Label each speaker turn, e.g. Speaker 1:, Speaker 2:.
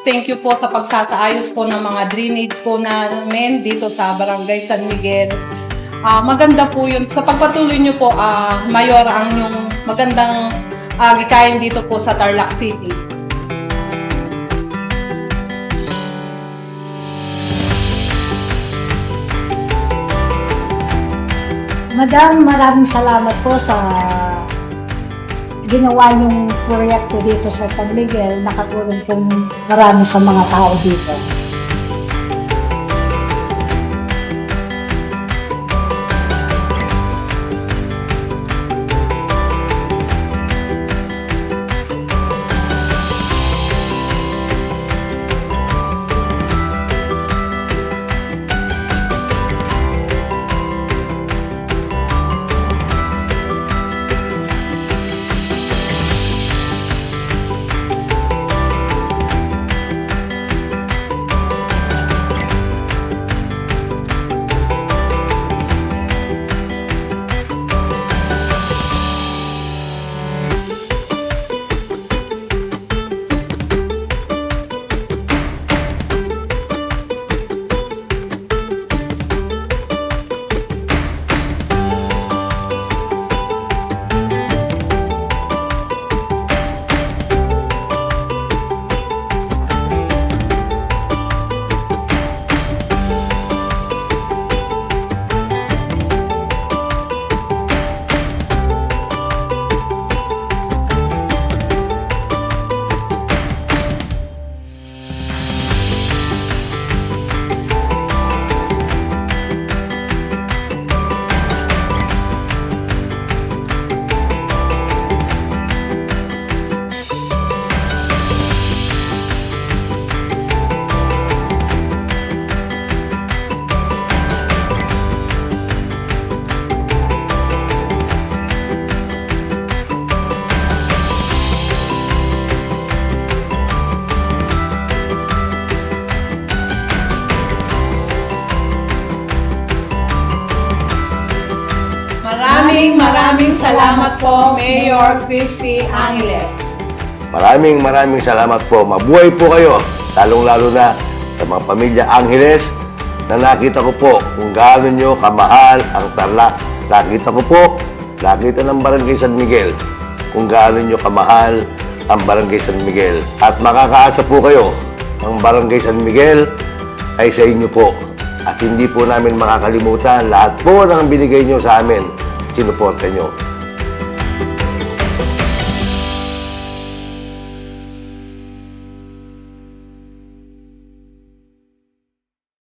Speaker 1: thank you po sa pagsataayos po ng mga drainage po namin dito sa Barangay San Miguel. Maganda po yun. Sa pagpatuloy nyo po, Mayor, ang yung magandang gikain dito po sa Tarlac City.
Speaker 2: Madam, maraming salamat po sa ginawa yung proyekto dito sa San Miguel. Nakatulong po marami sa mga tao dito.
Speaker 1: Maraming salamat po, Mayor Christy Angeles.
Speaker 3: Maraming salamat po. Mabuhay po kayo, lalong-lalo na sa mga pamilya Angeles na nakita ko po kung gaano nyo kamahal ang Tarlac. Nakita ng Barangay San Miguel kung gaano nyo kamahal ang Barangay San Miguel. At makakaasa po kayo, ang Barangay San Miguel ay sa inyo po. At hindi po namin makakalimutan lahat po ng binigay nyo sa amin. Sinuporta nyo.